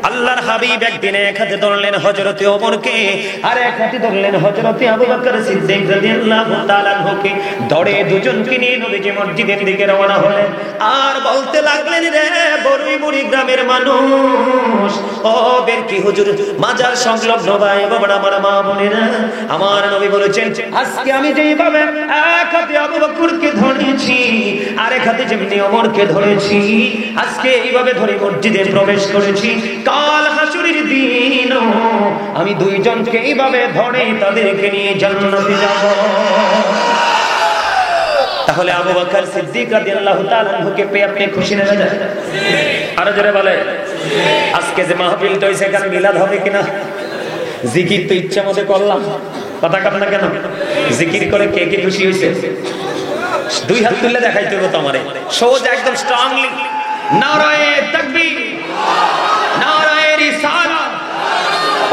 আল্লাহর হাবিব একদিন এক হাতে ধরলেন হযরতে ওমরকে, আর এক হাতে ধরলেন হযরতে আবু বকর সিদ্দিক রাদিয়াল্লাহু তাআলা আনহুকে। ধরে দুজনকে নিয়ে নবীজি মসজিদের দিকে রওনা হলেন, আর বলতে লাগলেন, রে বড়ই বুড়ি গ্রামের মানুষ, ও বেরকি হুজুর, মাজার সংলগ্ন ভাই বাবারা, আমার মা বোনেরা, আমার নবী বলেছেন, আজকে আমি যেইভাবে এক হাতে আবু বকরকে ধরেছি, আর এক হাতে যেমনি ওমরকে ধরেছি, আজকে এইভাবে ধরে মসজিদে প্রবেশ করেছি, কাল হাসরের দিন আমি দুইজনকে এইভাবে ধরে তাদেরকে নিয়ে জান্নাতে যাব। তাহলে আবু বকর সিদ্দিক রাদিয়াল্লাহু তাআলা আনহুকে পেয়ে আপনি খুশি না? আরো জোরে বলে। আজকে যে মাহফিলটা হইছে, এখানে মিলাদ হবে কিনা? জিকির তো ইচ্ছা মতো করলাম, কথা কাট না কেন? জিকির করে কে কে খুশি হয়েছে? দুই হাত তুলে দেখাইতে হবে তো আমারে, সোজা একদম স্ট্রংলি। নারায়ে তাকবীর, নারায়ে রিসালাত,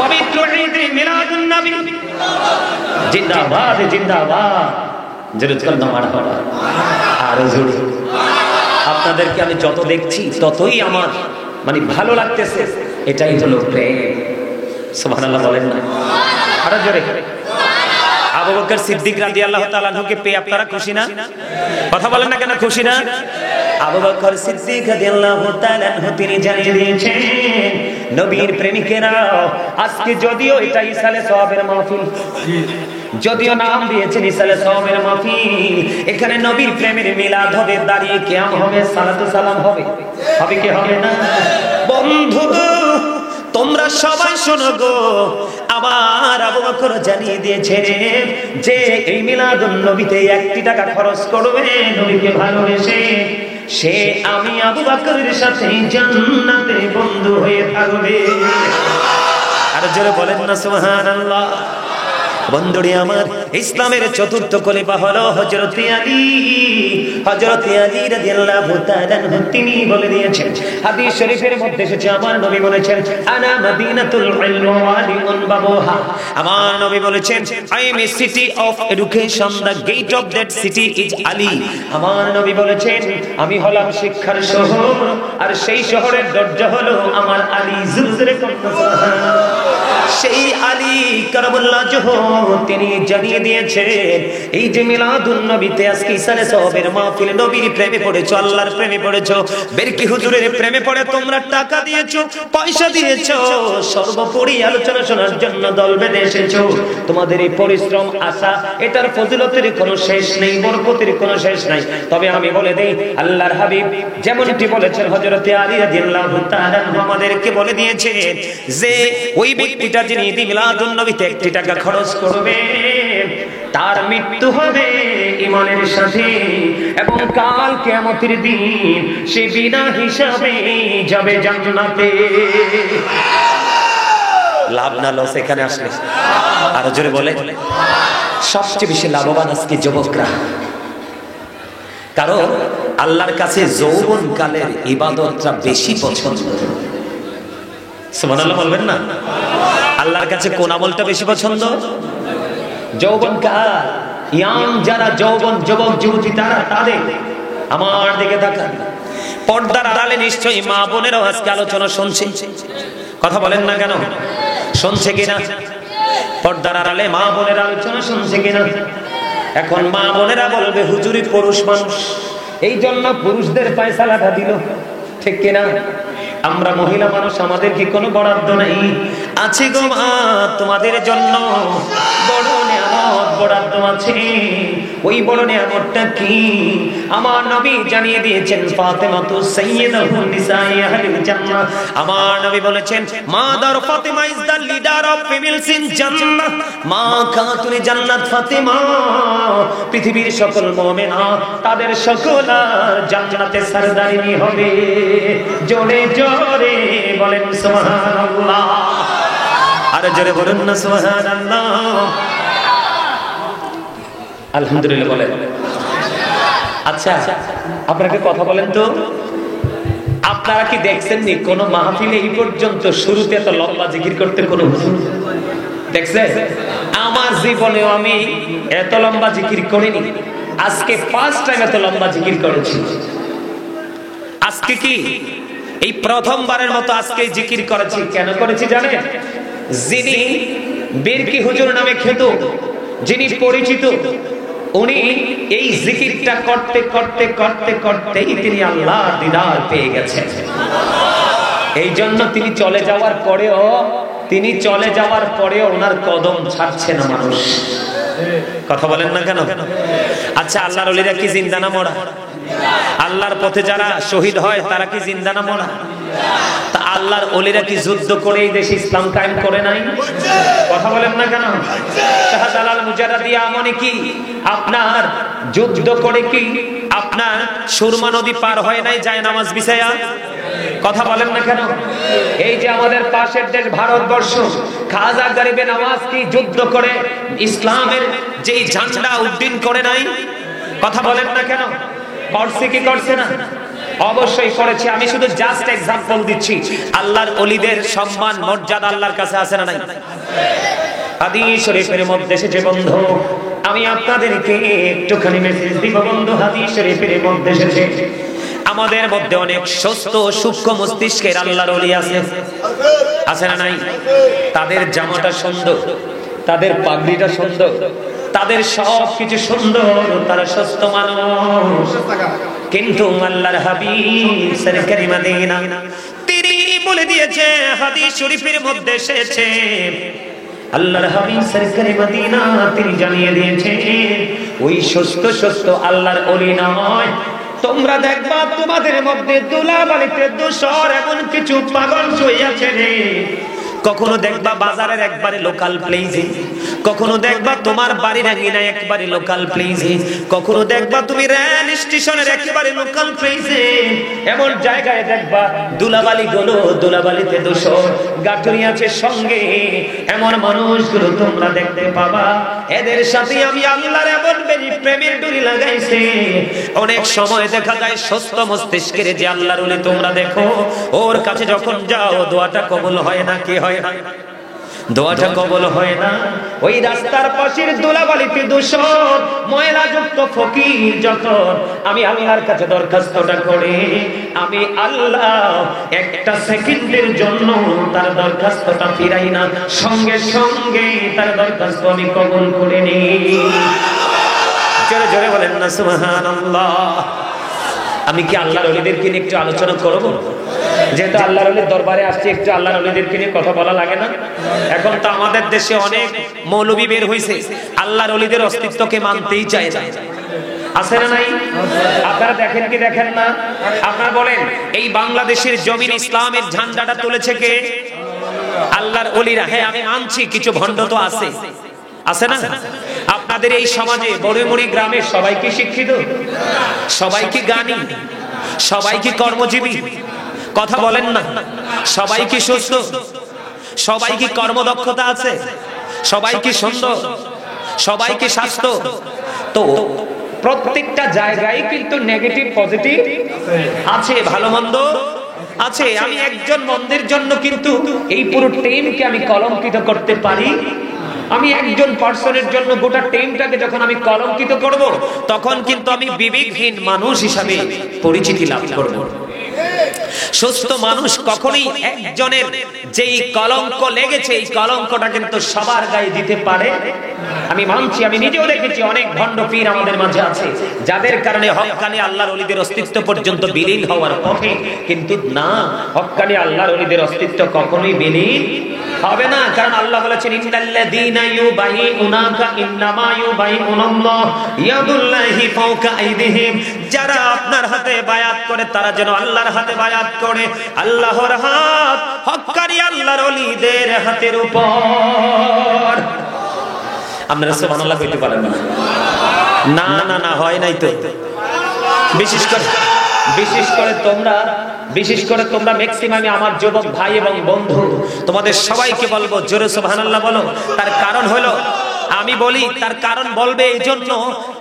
পবিত্র ঈদ মিলাদুন নবী জিন্দাবাদ, জিন্দাবাদ। জোরে না মারহাবা, আরো জোরে। আপনাদেরকে আমি যত দেখছি ততই আমার মানে ভালো লাগতেছে, এটাই হলো প্রেম। সুবহানাল্লাহ বলেন না? আরো জোরে। আবু বকর সিদ্দিক রাদিয়াল্লাহু তাআলা আনহুকে পেয়ে আপনারা খুশি না? কথা বলেন না কেন খুশি না? আবু বকর সিদ্দিক রাদিয়াল্লাহু তাআলা আনহু তিনি জানিয়ে দিয়েছেন, নবীর প্রেমিকেরা, আজকে যদিও এটা ইসালে সওয়াবের মাহফিল, যদিও নাম দিয়েছেন ইসালে সওয়াবের মাহফিল, এখানে নবীর প্রেমের মিলাদ হবে, দাঁড়িয়ে কিয়াম হবে, সালাতু সালাম হবে, হবে কি হবে না? বন্ধু তোমরা সবাই শোনো গো, আমার আবু বকর জানিয়ে দিয়েছে যে এই মিলাদুন নবীতে 1 টাকা খরচ করবে নবীকে ভালোবেসে, সে আমি আবু বকরের সাথে জান্নাতে বন্ধু হয়ে থাকবে। আর জোরে বলেন না সুবহানাল্লাহ। বন্ধুরে আমার, ইসলামের চতুর্থ খলিফা হলো হযরতে আলী। হযরতে আলী রাদিয়াল্লাহু তাআলা আনহু তিনি বলে দিয়েছেন, হাদিস শরীফের মধ্যে এসেছে, আমার নবী বলেছেন, আনা মাদিনাতুল ইলম ওয়া আলিউন বাবুহা। আমার নবী বলেছেন, I am a city of education, the gate of that city is Ali. আমার নবী বলেছেন, আমি হলাম শিক্ষার শহর, আর সেই শহরের দরজা হলো আমার আলী। জুরজুরে সেই আলী কারামাল্লাহু তিনি জানিয়ে দিয়েছেন, এই যে মিলাদুন নবীতে আজকে ইসালে সওয়াবের মাহফিল, নবীর প্রেমে পড়েছো, আল্লাহর প্রেমে পড়েছো, বেরকি হুজুরের প্রেমে পড়ে তোমরা টাকা দিয়েছো, পয়সা দিয়েছো, সর্বোপরি আলোচনা শোনার জন্য দল বেঁধে এসেছো। তোমাদের এই পরিশ্রম, আশা, এটার ফজিলতের কোনো শেষ নেই, বরকতের কোনো শেষ নাই। তবে আমি বলে দেই, আল্লাহর হাবিব যেমনটি বলেছেন, হযরতে আলী রাদিয়াল্লাহু তাআলা আমাদেরকে বলে দিয়েছেন যে ওই ব্যক্তিটা যিনি মিলাদুন নবীতে 1 টাকা খরচ করবে, তার মৃত্যু হবে ঈমানের সাথে, এবং কাল কিয়ামতের দিন সে বিনা হিসাবে যাবে জান্নাতে। লাভ না লস এখানে আসলে? আর জোরে বলে। সবচেয়ে বেশি লাভবান আজকে যুবকরা, কারণ আল্লাহর কাছে যৌবন কালের ইবাদতটা বেশি পছন্দ। সুবহানাল্লাহ বলবেন না? আল্লাহর কাছে কোন আমলটা বেশি পছন্দ? যৌবন কাল, ইয়াং যারা যৌবন যুবক যুবতী তারা, তাদের আমার দিকে তাকান। পর্দার আড়ালে নিশ্চয়ই মা বোনেরাও আজকে আলোচনা শুনছে, কথা বলেন না কেন? শুনছে কিনা? পর্দার আড়ালে মা বোনের আলোচনা শুনছে কিনা? এখন মা বোনেরা বলবে, হুজুরি পুরুষ মানুষ, এই জন্য পুরুষদের ফয়সালাটা দিল, ঠিক কিনা? আমরা মহিলা মানুষ, আমাদের কি কোনো বরাদ্দ নাই? আছে গো মা, তোমাদের জন্য বড় নিয়ামত বরাদ্দ আছে। ওই বড় নিয়ামতটা কি? আমার নবী জানিয়ে দিয়েছেন, ফাতেমাতু সাইয়্যিদাতুন নিসাই আহলিল জান্নাহ। আমার নবী বলেছেন, mother Fatema is the leader of females in জান্নাহ। মা খাতুনে জান্নাত ফাতেমা পৃথিবীর সকল মুমিনা, তাদের সকল জান্নাতে সরদারিনী হবে। জোরে জোরে বলেন সুবহানাল্লাহ। আর জোরে বলেন না সুবহানাল্লাহ। আলহামদুলিল্লাহ বলেন। আচ্ছা, আপনাকে কথা বলেন তো, আপনারা কি দেখছেন নি কোন মাহফিলে এই পর্যন্ত শুরুতে এত লম্বা জিকির করতে কোন হুজুর দেখছেন? আমার জীবনেও আমি এত লম্বা জিকির করিনি, আজকে ফার্স্ট টাইম এত লম্বা জিকির করেছি। আজকে কি এই প্রথমবারের মতো আজকে জিকির করেছি। কেন করেছি জানেন? যিনি বীরকি হুজুর নামে খ্যাত, যিনি পরিচিত, উনি এই জিকিরটা করতে করতে করতে করতেই তিনি আল্লাহর দিদার পেয়ে গেছেন। এই জন্য তিনি চলে যাওয়ার পরেও ওনার কদম ছাড়ছে না মানুষ। কথা বলেন না কেন? আচ্ছা, আল্লাহর ওলিরা কি জিন্দা না মরা? আল্লাহর পথে যারা শহীদ হয় তারা কি জিন্দা না মরা? তা আল্লাহর ওলিরা কি যুদ্ধ করে এই দেশে ইসলাম কায়েম করে নাই? কথা বলেন না কেন? শাহজালাল মুজাররদি আমনে কি আপনার যুদ্ধ করে কি আপনার সুরমা নদী পার হয় নাই যায় নামাজ বিছায়া? কথা বলেন না কেন? এই যে আমাদের পাশের দেশ ভারতবর্ষ, খাজা গরিবে নওয়াজ কি যুদ্ধ করে ইসলামের যে ঝান্ডা উড্ডীন করে নাই? কথা বলেন না কেন? করছে কি করছে না? অবশ্যই করেছে। আমি শুধু জাস্ট এক্সাম্পল দিচ্ছি। আল্লাহর ওলিদের সম্মান মর্যাদা আল্লাহর কাছে আছে না নাই? হাদিস শরীফের মধ্যে এসেছে বন্ধু, আমি আপনাদেরকে একটুখানি মেসেজ দিব বন্ধু। হাদিস শরীফের মধ্যে এসেছে আমাদের মধ্যে অনেক সুস্থ সূক্ষ্ম মস্তিষ্কের আল্লাহর ওলি আছে, আছে না নাই? তাদের জামাটা সুন্দর, তাদের পাগড়িটা সুন্দর, তাদের সব কিছু সুন্দর, তারা সুস্থ মানুষ। কিন্তু আল্লাহর হাবিব সরকারি মদিনা তিনি বলে দিয়েছে, হাদিস শরীফের মধ্যে এসেছে, আল্লাহর হাবিব সরকারি মদিনা তিনি জানিয়ে দিয়েছে ওই সুস্থ সুস্থ আল্লাহর ওলি নয়। তোমরা দেখবা তোমাদের মধ্যে দুলাবালিতে দোষর এমন কিছু পাগল শুয়ে রে। কখনো দেখবা বাজারের একবারে লোকাল প্লেসে, কখনো দেখবা তোমার বাড়ির আঙিনায় একবারে লোকাল প্লেসে, কখনো দেখবা তুমি রেল স্টেশনের একেবারে লোকাল প্লেসে। এমন জায়গায় দেখবা দুলাবালিতে দোষর গাঠরি আছে সঙ্গে। এমন মানুষগুলো তোমরা দেখতে পাবা, এদের সাথে আমি আল্লাহর এমন প্রেমের ডুরি লাগাইছে। অনেক সময় দেখা যায় সুস্থ মস্তিষ্কের যে আল্লাহর ওলি তোমরা দেখো, ওর কাছে যখন যাও দোয়াটা কবুল হয় না। কি হয় না? দোয়াটা কবুল হয় না। ওই রাস্তার পাশের দুলাবালিতে দূষণ ময়লাযুক্ত ফকির যখন আমি আল্লাহর কাছে দরখাস্তটা করে, আমি আল্লাহ একটা সেকেন্ডের জন্য তার দরখাস্তটা ফিরাই না, সঙ্গে সঙ্গে তার দরখাস্ত আমি কবুল করে নিই। জোরে জোরে বলেন না সুবহানাল্লাহ। আমি কি আল্লাহর ওলিদেরকে নিয়ে একটু আলোচনা করব? যেহেতু আল্লাহর ওলির দরবারে আসছে, একটু আল্লাহর ওলিদেরকে নিয়ে কথা বলা লাগে না? এখন তো আমাদের দেশে অনেক মৌলবী বের হয়েছে, আল্লাহর ওলিদের অস্তিত্বকে মানতেই চায় না। আছে না নাই? আপনারা দেখেন কি দেখেন না? আপনারা বলেন এই বাংলাদেশের জমিন ইসলামের ঝান্ডাটা তুলেছে কে? আল্লাহর ওলিরা। হ্যাঁ, আমি মানছি কিছু ভণ্ড তো আছে, আছে না? আপনাদের এই সমাজে বড়মুড়ি গ্রামের সবাই কি শিক্ষিত? সবাই কি জ্ঞানী? সবাই কি কর্মজীবী? কথা বলেন না। সবাই কি সুস্থ? সবাই কি কর্মদক্ষতা আছে? সবাই কি সুন্দর? সবাই কি স্বাস্থ্য? তো প্রত্যেকটা জায়গায় কিন্তু নেগেটিভ পজিটিভ আছে, ভালো মন্দ আছে। আমি একজন মন্দের জন্য কিন্তু এই পুরো টিমকে আমি কলঙ্কিত করতে পারি। আমি একজন পার্সনের জন্য গোটা টিমটাকে যখন আমি কলঙ্কিত করব, তখন কিন্তু আমি বিবেকহীন মানুষ হিসাবে পরিচিতি লাভ করব। সুস্থ মানুষ কখনোই একজনের যেই কলঙ্ক লেগেছে এই কলঙ্কটা কিন্তু সবার গায়ে দিতে পারে। আমি মানছি, আমি নিজেও দেখেছি অনেক ভণ্ড পীর আমাদের মাঝে আছে, যাদের কারণে হক্কানি আল্লাহর ওলিদের অস্তিত্ব পর্যন্ত বিলীন হওয়ার পথে। কিন্তু না, হক্কানি আল্লাহর ওলিদের অস্তিত্ব কখনোই বিলীন হবে না। কারণ আল্লাহ বলেছেন, ইন্নাল্লাযীনা ইউবাইউনাকা ইন্নামা ইউবাইউনাল্লাহ ইয়াদুল্লাহি ফাওকা আইদিহিম। যারা আপনার হাতে বায়াত করে তারা যেন আল্লাহর হাতে বায়াত করে। আল্লাহর হাত হক্কানি আল্লাহর ওলিদের হাতের উপর। আপনারা সুবহানাল্লাহ কইতে পারেন না? না না না, হয় নাই তো। বিশেষ করে তোমরা ম্যাক্সিমাম আমার যুবক ভাই এবং বন্ধু, তোমাদের সবাইকে বলবো জোরে সুবহানাল্লাহ বলো। তার কারণ হলো আমি বলি তার কারণ বলবে এইজন্য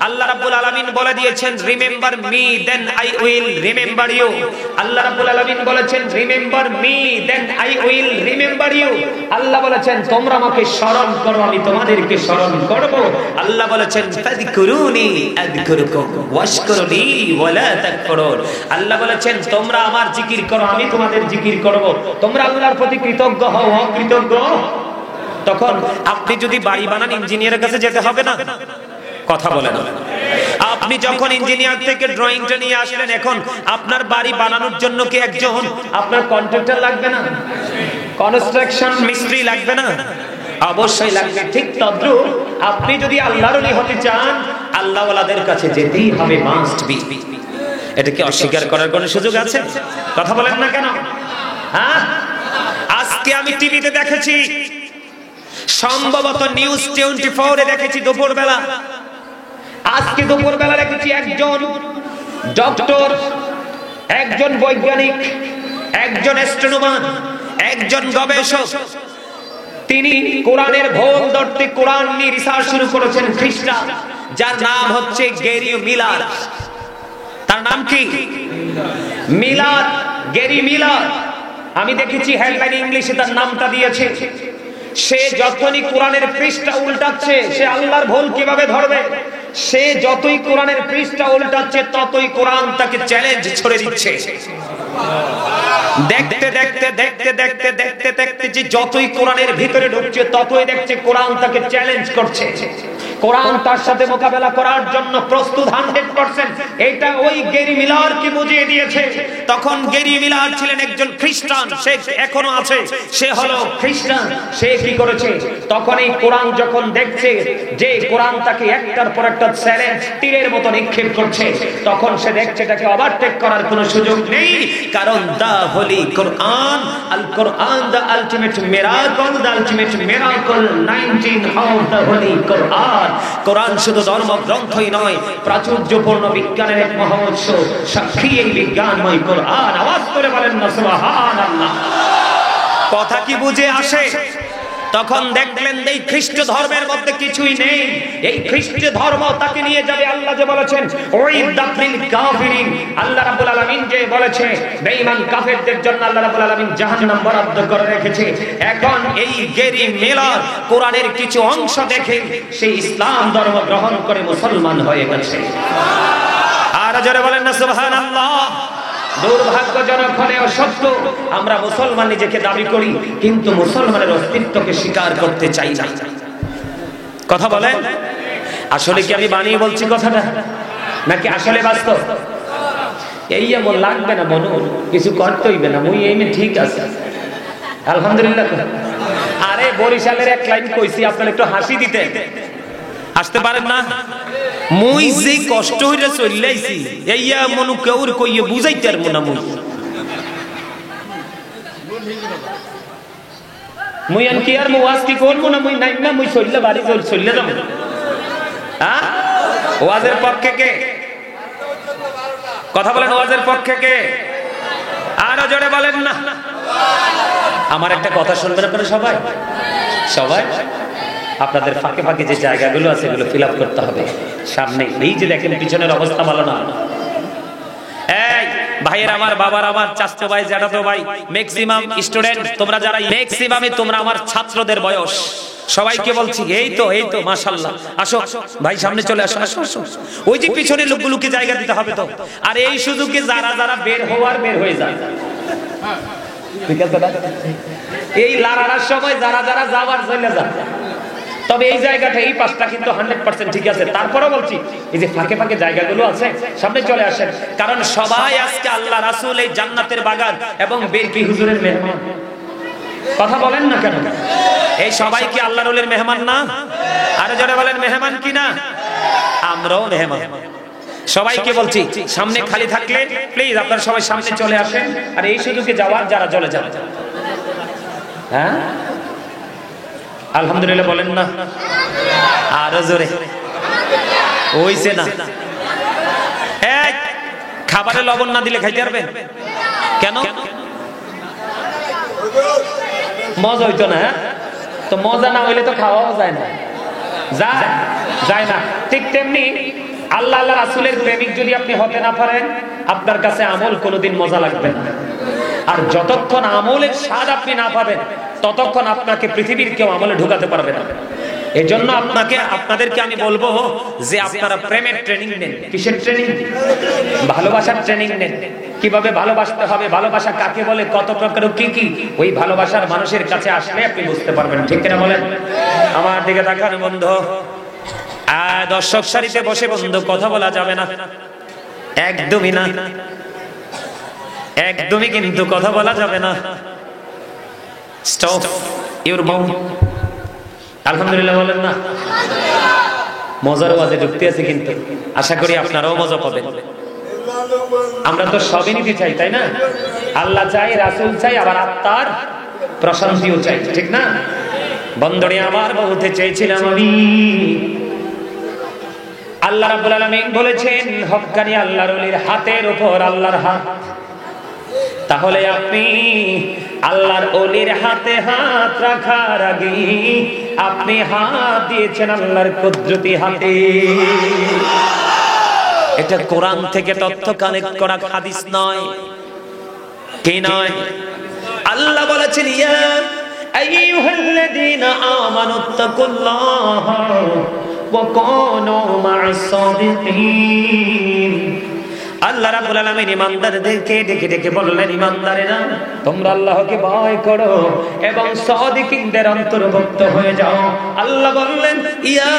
আল্লাহ রাব্বুল আলামিন বলে দিয়েছেন remember me then I will remember you. Allah রাব্বুল আলামিন বলেছেন remember me then I will remember you. Allah বলেছেন তোমরা আমাকে স্মরণ করো আমি তোমাদেরকে স্মরণ করব। আল্লাহ বলেছেন ফাযকুরুনি আযকুরুকুম ওয়াশকুরুনি ওয়ালা তাকফুরুন। আল্লাহ বলেছেন তোমরা আমার জিকির করো আমি তোমাদের জিকির করব। তোমরা আল্লাহর প্রতি কৃতজ্ঞ হও অকৃতজ্ঞ। তখন আপনি যদি বাড়ি বানান ইঞ্জিনিয়ারের কাছে যেতে হবে না? কথা বলেন। আপনি যখন ইঞ্জিনিয়ার থেকে ড্রয়িংটা নিয়ে আসলেন, এখন আপনার বাড়ি বানানোর জন্য কি একজন আপনার কন্ট্রাক্টর লাগবে না? কনস্ট্রাকশন মিস্ত্রি লাগবে না? অবশ্যই লাগবে। ঠিক তদ্রুপ আপনি যদি আল্লাহর ওলি হতে চান আল্লাহ ওয়ালাদের কাছে যেতেই হবে, মাস্ট বি। এটা কি অস্বীকার করার কোনো সুযোগ আছে? কথা বলেন না কেন? হ্যাঁ, আজকে আমি টিভিতে দেখেছি, সম্ভবত নিউজ 24 এ দেখেছি দুপুর বেলা। আজকে দুপুর বেলা দেখেছি একজন ডক্টর, একজন বৈজ্ঞানিক, একজন অ্যাস্ট্রোনমার, একজন গবেষক, তিনি কোরআনের ভোল ধরতে কোরআন নিয়ে রিসার্চ শুরু করেছেন, খ্রিস্টান, যার নাম হচ্ছে গ্যারি মিলার। তার নাম কি? Miller, Gary Miller. আমি দেখেছি হেডলাইন ইংলিশে তার নামটা দিয়েছে। সে যতই কোরআনের পৃষ্ঠা উল্টাচ্ছে, সে আল্লাহর ভুল কিভাবে ধরবে? সে যতই কোরআনের পৃষ্ঠা উল্টাচ্ছে ততই কোরআন তাকে চ্যালেঞ্জ ছড়ে দিচ্ছে। দেখতে দেখতে দেখতে দেখতে দেখতে দেখতে যে যতই কোরআনের ভিতরে ঢুকছে ততই দেখছে কোরআন তাকে চ্যালেঞ্জ করছে। কোরআন তার সাথে মোকাবেলা করার জন্য প্রস্তুত 100%। এটা ওই গ্যারি মিলার কি বুঝিয়ে দিয়েছে। তখন গ্যারি মিলার ছিলেন একজন খ্রিস্টান, সে এখনো আছে, সে হলো খ্রিস্টান। সে কি করেছে? তখন এই কোরআন যখন দেখছে যে কোরআন তাকে একটার পর একটা চ্যালেঞ্জ তীরের মতো নিক্ষেপ করছে, তখন সে দেখছে এটাকে ওভারটেক করার কোনো সুযোগ নেই। কারণ the holy Quran, Al Quran the ultimate miracle, the ultimate miracle 19 of the holy Quran. কোরআন শুধু ধর্মগ্রন্থই নয়, প্রাচুর্যপূর্ণ বিজ্ঞানের এক মহোৎসব, সাক্ষী এই বিজ্ঞানময় কোরআন। আওয়াজ করে বলেন না সুবহানাল্লাহ। কথা কি বুঝে আসে? তখন দেখলেন এই খ্রিস্ট ধর্মের মধ্যে কিছুই নেই। এই খ্রিস্ট ধর্ম তাকে নিয়ে যাবে, আল্লাহ যে বলেছেন ওই দাখিল কাফিরিন, আল্লাহ রাব্বুল আলামিন যে বলেছে বেঈমান কাফেরদের জন্য আল্লাহ রাব্বুল আলামিন জাহান্নাম বরাদ্দ করে রেখেছে। এখন এই গ্যারি মিলার কোরআনের কিছু অংশ দেখে সেই ইসলাম ধর্ম গ্রহণ করে মুসলমান হয়ে গেছে। আর যারা বলেন না সুবহানাল্লাহ। দুর্ভাগ্যজনক হলেও সত্য, আমরা মুসলমান নিজেকে দাবি করি কিন্তু মুসলমানের অস্তিত্বকে স্বীকার করতে চাই না। কথা বলেন, আসলে কি আমি বানিয়ে বলছি কথাটা নাকি আসলে বাস্তব? এই এমন লাগবে না, মনে কিছু করতে হইবে না, মুই এই ঠিক আছে আলহামদুলিল্লাহ। আরে বরিশালের এক লাইন কইছি, আপনারা একটু হাসি দিতে আসতে পারেন না? মুই যে কষ্ট হইরা চললাইছি এইয়া মনু কেউর কইয়ে বুঝাইতে আর মনা মুই আন কি আর মুয়াজ কি করব না, মুই নাই না, মুই চললে বাড়ি চললে যাব। হ্যাঁ, ওয়াজের পক্ষে কে? কথা বলেন, ওয়াজের পক্ষে কে? আরো জোরে বলেন না। আমার একটা কথা শুনবেন আপনারা সবাই। সবাই আপনাদের ফাঁকে ফাঁকে যে জায়গাগুলো আছে এগুলো ফিল আপ করতে হবে সামনে। এই যে দেখেন পিছনের অবস্থা ভালো না। এই ভাইয়ের আমার, বাবার আমার, চাচতো ভাই, জ্যাঠাতো ভাই, ম্যাক্সিমাম স্টুডেন্ট তোমরা যারা, ম্যাক্সিমামে তোমরা আমার ছাত্রদের বয়স, সবাইকে বলছি এই তো মাশাআল্লাহ, আসো ভাই সামনে চলে আসো, আসো আসো। ওই যে পিছনের লোকগুলোকে জায়গা দিতে হবে তো। আর এই সুযোগে যারা যারা বের হওয়ার বের হয়ে যায়, ঠিক আছে না? এই লাড়ার সময় যারা যারা যাওয়ার চলে যায়। তবে এই জায়গাটা, এই পাশটা কিন্তু 100% ঠিক আছে। তারপরে বলছি এই যে ফাঁকে ফাঁকে জায়গাগুলো আছে সামনে চলে আসেন, কারণ সবাই আজকে আল্লাহ রাসূল এই জান্নাতের বাগান এবং বেরকি হুজুরের মেহমান। কথা বলেন না কেন? এই সবাই কি আল্লাহর ওলির মেহমান না? আরে যারা বলেন মেহমান কি না? আমরাও মেহমান। সবাইকে বলছি সামনে খালি থাকলে প্লিজ আপনারা সবাই সামনে চলে আসেন। আর এই সুযোগে যাওয়ার যারা চলে যান। হ্যাঁ আলহামদুলিল্লাহ বলেন না আরো জোরে। ওইছে না, এক খাবারে লবণ না দিলে খাইতে পারবেন কেন? মজা হইতো না। তো মজা না হইলে তো খাওয়াও যায় না। যায় যায় না। ঠিক তেমনি আল্লাহ আল্লাহ রাসূলের প্রেমিক যদি আপনি হতে না পারেন, আপনার কাছে আমল কোনোদিন মজা লাগবে না। আর যতক্ষণ আমলের স্বাদ আপনি না পাবেন, ততক্ষণ আপনাকে পৃথিবীর কেউ আমলে ঢুকাতে পারবে না। এই জন্য আপনাদেরকে আমি বলবো যে আপনারা প্রেমের ট্রেনিং নেন। কিসের ট্রেনিং? ভালোবাসার ট্রেনিং নেন। কিভাবে ভালোবাসতে হবে, ভালোবাসা কাকে বলে, কত প্রকার, কি কি, ওই ভালোবাসার মানুষের কাছে আসলে আপনি বুঝতে পারবেন। ঠিক কিনা বলেন? আমার দিকে তাকান বন্ধু। দর্শক সারিতে বসে বন্ধু কথা বলা যাবে না, একদমই না, একদমই কিন্তু কথা বলা যাবে না। Stop your mouth. আলহামদুলিল্লাহ বলেন না? মজার ওয়াজে ঢুকতে আছে, কিন্তু আশা করি আপনারাও মজা পাবেন। আমরা তো সবই নিতে চাই, তাই না? আল্লাহ চাই, রাসূল চাই, আবার আত্মার প্রশান্তিও চাই, ঠিক না? বন্ধুরে আমার বলতে চেয়েছিলাম আমি, আল্লাহ রাব্বুল আলামিন বলেছেন হক্কানি আল্লাহর ওলির হাতের উপর আল্লাহর হাত। তাহলে আপনি আল্লাহর ওলির হাতে হাত রাখার আগে আপনি হাত দিয়েছেন আল্লাহর কুদরতি হাতে। এটা কোরআন থেকে তথ্য কালেক্ট করা হাদিস নয়, কি নয়? আল্লাহ বলেছেন ইয়া আইয়ুহাল্লাযীনা আমানুত্তাকুল্লাহা ওয়া কুনু মা'আস সাদিকিন। আল্লাহ রাব্বুল আলামিন ঈমানদারদেরকে ডেকে ডেকে বললেন, ঈমানদারেরা তোমরা আল্লাহকে ভয় করো এবং সাদিকিনদের অন্তর্ভুক্ত হয়ে যাও। আল্লাহ বললেন ইয়া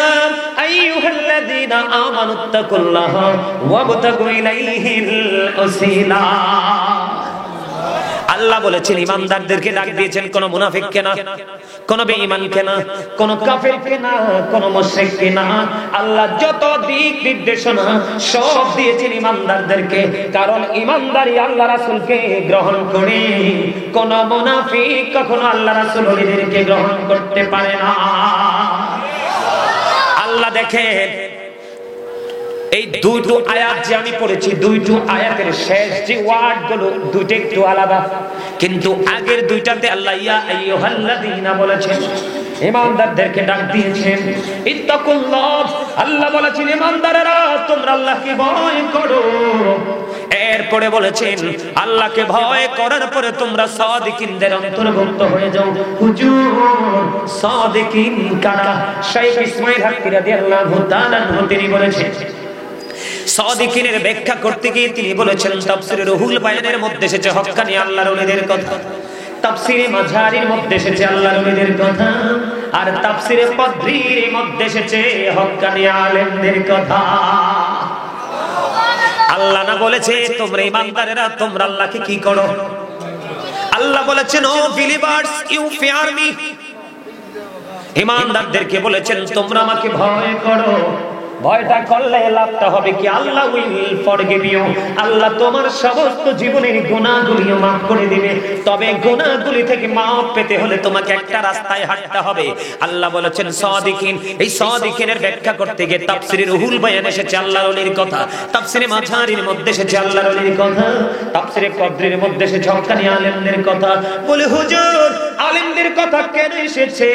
আইয়ুহাল্লাযীনা আমানুত্তাকুল্লাহা ওয়াবতাগু ইলাইহিল ওসিলা। আল্লাহ বলেছেন ঈমানদারদেরকে ডাক দিয়েছেন, কোন মুনাফিককে না, কোন বেঈমানকে না, কোন কাফেরকে না, কোন মুশরিককে না। আল্লাহ যত দিক নির্দেশনা সব দিয়েছেন ঈমানদারদেরকে, কারণ ঈমানদারই আল্লাহ রাসূলকে গ্রহণ করে। কোন মুনাফিক কখনো আল্লাহ রাসূলকে গ্রহণ করতে পারে না। আল্লাহ দেখেন এই দুটো আয়াত যে আমি পড়েছি, দুটো আয়াতের শেষ যে ওয়ার্ডগুলো দুটো একটু আলাদা, কিন্তু আগের দুইটাতে আল্লাহ ইয়া আইয়ুহাল্লাযীনা বলেছেন, ঈমানদারদেরকে ডাক দিয়েছেন। ইত্তাকুল্লাহ, আল্লাহ বলেছেন ঈমানদারেরা তোমরা আল্লাহকে ভয় করো। এরপরে বলেছেন আল্লাহকে ভয় করার পরে তোমরা সাদিকিনদের অন্তর্ভুক্ত হয়ে যাও। হুজুর সাদিকিন কারা? শাইখ ইসমাঈল হক রাদিয়াল্লাহু তাআলা তিনি বলেছেন, সাদিকিনের ব্যাখ্যা করতে গিয়ে তিনি বলেছেন তাফসীরে রুহুল বায়ানের মধ্যে এসেছে হক্কানি আল্লাহর ওলিদের কথা, তাফসীরে মাঝারির মধ্যে এসেছে আল্লাহর ওলিদের কথা, আর তাফসীরে কদরির মধ্যে এসেছে হক্কানি আলেমদের কথা। আল্লাহ না বলেছে তোমরা ঈমানদারেরা তোমরা আল্লাহকে কি করো? আল্লাহ বলেছেন O believers you fear me. ঈমানদারদেরকে বলেছেন তোমরা আমাকে ভয় করো। ভয়টা করলে লাভটা হবে কি? আল্লাহ উইল ফরগিভ ইউ। আল্লাহ তোমার সমস্ত জীবনের গুনাহগুলো মাফ করে দিবে। তবে গুনাহগুলি থেকে মাফ পেতে হলে তোমাকে একটা রাস্তায় হাঁটতে হবে। আল্লাহ বলেছেন সাদিকিন। এই সাদিকিনের ব্যাখ্যা করতে গিয়ে তাফসীরে রুহুল বায়ান এসেছে আল্লাহর ওলির কথা, তাফসীরে মাঝারির মধ্যে এসেছে আল্লাহর ওলির কথা, তাফসীরে কদরির মধ্যে এসেছে হক্কানি আলেমদের কথা। বলে হুজুর আলেমদের কথা কেন এসেছে?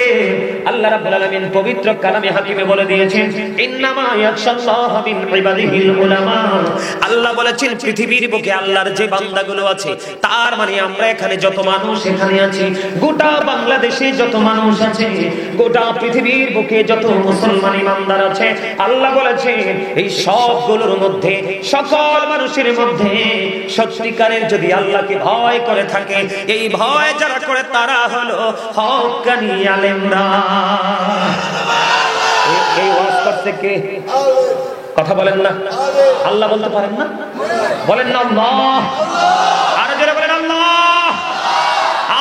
আল্লাহ রাব্বুল আলামিন পবিত্র কালামে হাকিমে বলে দিয়েছেন ইন্নামা ইয়াখশাল্লাহু মিন ইবাদিহিল উলামা। আল্লাহ বলেছেন পৃথিবীর বুকে আল্লাহর যে বান্দাগুলো আছে, তার মানে আমরা এখানে যত মানুষ এখানে আছি, গোটা বাংলাদেশে যত মানুষ আছে, গোটা পৃথিবীর বুকে যত মুসলমান ইমানদার আছে, আল্লাহ বলেছেন এই সবগুলোর মধ্যে, সকল মানুষের মধ্যে সত্যিকারের যদি আল্লাহকে ভয় করে থাকে, এই ভয় যারা করে তারা হলো হক্কানি আলেমরা। এই ওয়াজ করতে কে? কথা বলেন না? আল্লাহ বলতে পারেন না? বলেন না আল্লাহ। আরো জোরে বলেন আল্লাহ।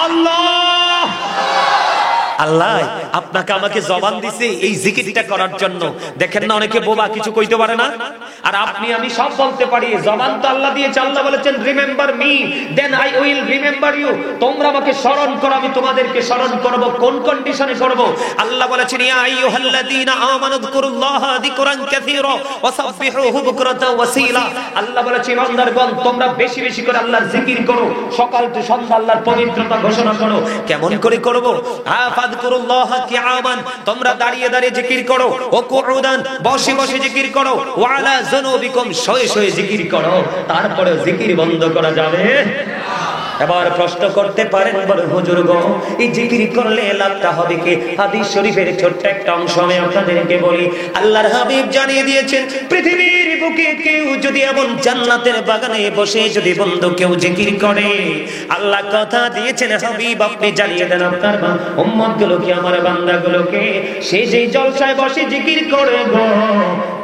আল্লাহ আল্লাহ আপনাকে আমাকে জবান দিছে এই জিকিরটা করার জন্য। দেখেন না অনেকে বোবা, কিছু কইতে পারে না, আর আপনি আমি সব বলতে পারি। জবান তো আল্লাহ দিয়েছে। আল্লাহ বলেছেন remember me then I will remember you. তোমরা আমাকে স্মরণ করো, আমি তোমাদেরকে স্মরণ করব। কোন কন্ডিশনে করব? আল্লাহ বলেছেন ইয়া আইয়ুহাল্লাযীনা আমানুযকুরুল্লাহা যিকরান কাসীরা ওয়াসাব্বিহুহু বুকরাতাও ওয়াসীলা। আল্লাহ বলেছেন ইমানদারগণ তোমরা বেশি বেশি করে আল্লাহর জিকির করো, সকাল থেকে সন্ধ্যা আল্লাহর পবিত্রতা ঘোষণা করো। কেমন করে করব? ফাযকুরুল্লাহা কিয়ামান, তোমরা দাঁড়িয়ে দাঁড়িয়ে জিকির করো, ও কুউদান, বসে বসে জিকির করো, ওয়া আলা যুনুবিকুম, শুয়ে শুয়ে জিকির করো। তারপরে জিকির বন্ধ করা যাবে? এবার প্রশ্ন করতে পারেন, বলে হুজুর গো, এই জিকির করলে লাভটা হবে কি? হাদিস শরীফের ছোট্ট একটা অংশ আমি আপনাদেরকে বলি। আল্লাহর হাবিব জানিয়ে দিয়েছেন, পৃথিবীর বুকে কেউ যদি এমন জান্নাতের বাগানে বসে যদি বন্ধু কেউ জিকির করে, আল্লাহ কথা দিয়েছেন, হাবিব আপনি জানিয়ে দেন আপনার উম্মতগুলোকে, আমার বান্দাগুলোকে, সে যেই জলসায় বসে জিকির করে গো,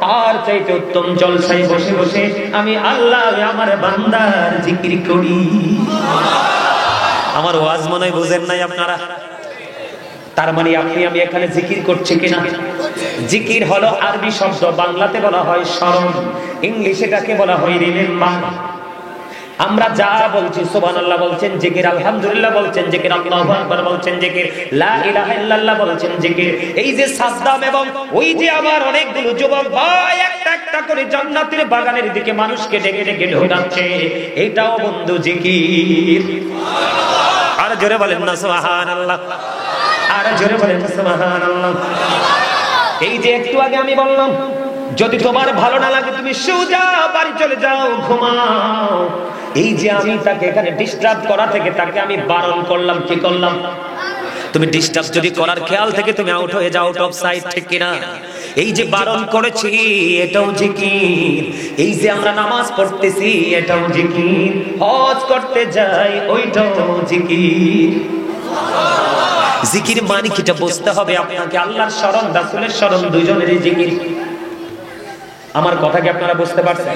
তার চাইতে উত্তম জলসায় বসে বসে আমি আল্লাহ আমার বান্দার জিকির করি। আমার ওয়াজ মনে হয় বুঝেন নাই আপনারা। তার মানে আপনি আমি এখানে জিকির করছি কিনা? জিকির হলো আরবি শব্দ, বাংলাতে বলা হয় স্মরণ, ইংলিশে এটাকে বলা হয় রিমেম্বার। আমরা যা বলছি, সুবহানাল্লাহ বলছেন জিকির, আলহামদুলিল্লাহ বলছেন জিকির, আল্লাহু আকবার বলছেন জিকির, লা ইলাহা ইল্লাল্লাহ বলছেন জিকির। এই যে সাদ্দাম এবং ওই যে আমার অনেকগুলো যুবক ভাই একটা একটা করে জান্নাতের বাগানের দিকে মানুষকে ডেকে ডেকে ঢোকাচ্ছে, এটাও বন্ধু জিকির। আর জোরে বলেন না সুবহানাল্লাহ, আর জোরে বলেন সুবহানাল্লাহ। এই যে একটু আগে আমি বললাম, যদি তোমার ভালো না লাগে তুমি সোজা বাড়ি চলে যাও, ঘুমাও। এই যে আমি তাকে এখানে ডিস্টার্ব করা থেকে তাকে আমি বারণ করলাম, কি করলাম? তুমি ডিস্টার্ব যদি করার খেয়াল থেকে তুমি আউট হয়ে যাও, আউট অফ সাইট, ঠিক কিনা? এই যে বারণ করেছি এটাও জিকির। এই যে আমরা নামাজ পড়তেছি এটাও জিকির, হজ করতে যাই ওইটাও জিকির। জিকির মানে কিটা বুঝতে হবে আপনাকে। আল্লাহর শরণ, রাসূলের শরণ, দুইজনেরই জিকির। আমার কথা কি আপনারা বুঝতে পারছেন?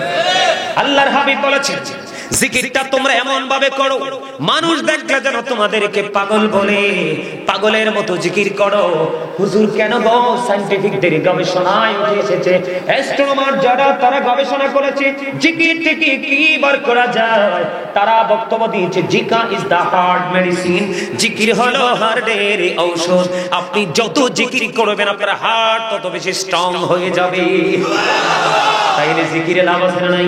আল্লাহর হাবিব বলেছেন, জিকিরটা তোমরা এমন ভাবে করো মানুষ দেখলে যেন তোমাদেরকে পাগল বলে, পাগলের মতো জিকির করো। হুজুর কেন গো? সায়েন্টিফিকদের গবেষণায় উঠে এসেছে, অ্যাস্ট্রোনমার যারা তারা গবেষণা করেছে জিকির থেকে কি বার করা যায়। তারা বক্তব্য দিয়েছে, জিকা ইজ দা হার্ট মেডিসিন, জিকির হলো হার্টের ঔষধ। আপনি যত জিকির করবেন আপনার হার্ট তত বেশি স্ট্রং হয়ে যাবে। তাইলে জিকিরে লাভ আছে না নাই?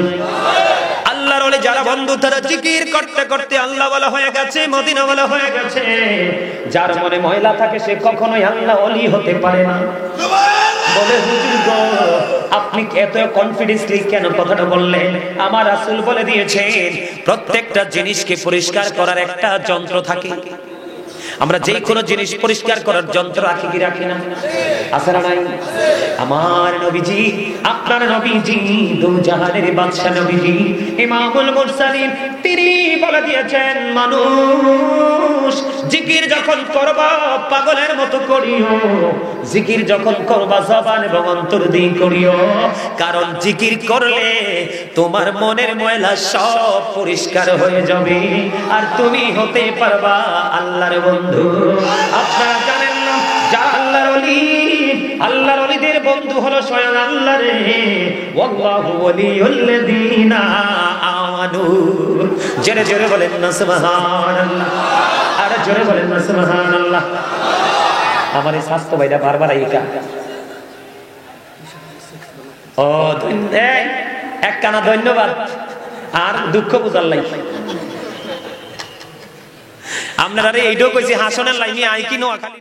আল্লাহর ওলি যারা বন্ধু তারা জিকির করতে করতে আল্লাহ ওয়ালা হয়ে গেছে, মদিনা ওয়ালা হয়ে গেছে। যার মনে ময়লা থাকে সে কখনোই আল্লাহ ওলি হতে পারে না। বলে হুজুর গো, আপনি এত কনফিডেন্সলি কেন কথাটা বললেন? আমার রাসূল বলে দিয়েছেন, প্রত্যেকটা জিনিসকে পরিষ্কার করার একটা যন্ত্র থাকে। আমরা যে কোনো জিনিস পরিষ্কার করার যন্ত্র রাখি কি রাখি না? আছে না নাই? আমার নবীজি, আপনার নবীজি, দু জাহানের বাদশা নবীজি, ইমামুল মুরসালিন, তিনি বলে দিয়েছেন, মানুষ জিকির যখন করবা পাগলের মতো করিও, জিকির যখন করবা জবান এবং অন্তর দিয়ে করিও। কারণ জিকির করলে তোমার মনের ময়লা সব পরিষ্কার হয়ে যাবে, আর তুমি হতে পারবা আল্লাহর বন্ধু। আপনারা জানেন না, যা আল্লাহর ওলি, আল্লাহর ওলিদের বন্ধু হলো স্বয়ং আল্লাহ রে। ওয়াল্লাহু ওয়ালিউল্লাযিনা আমানু। জোরে জোরে বলেন না সুবহানাল্লাহ, আর জোরে বলেন না সুবহানাল্লাহ। আমার এই স্বাস্থ্য ভাইরা বারবার এইটা ও এক কানা ধন্যবাদ আর দুঃখ বুঝার লাই। আপনারা এইটাও কইছি হাসনের লাইনে আই কি নোয়াখালী।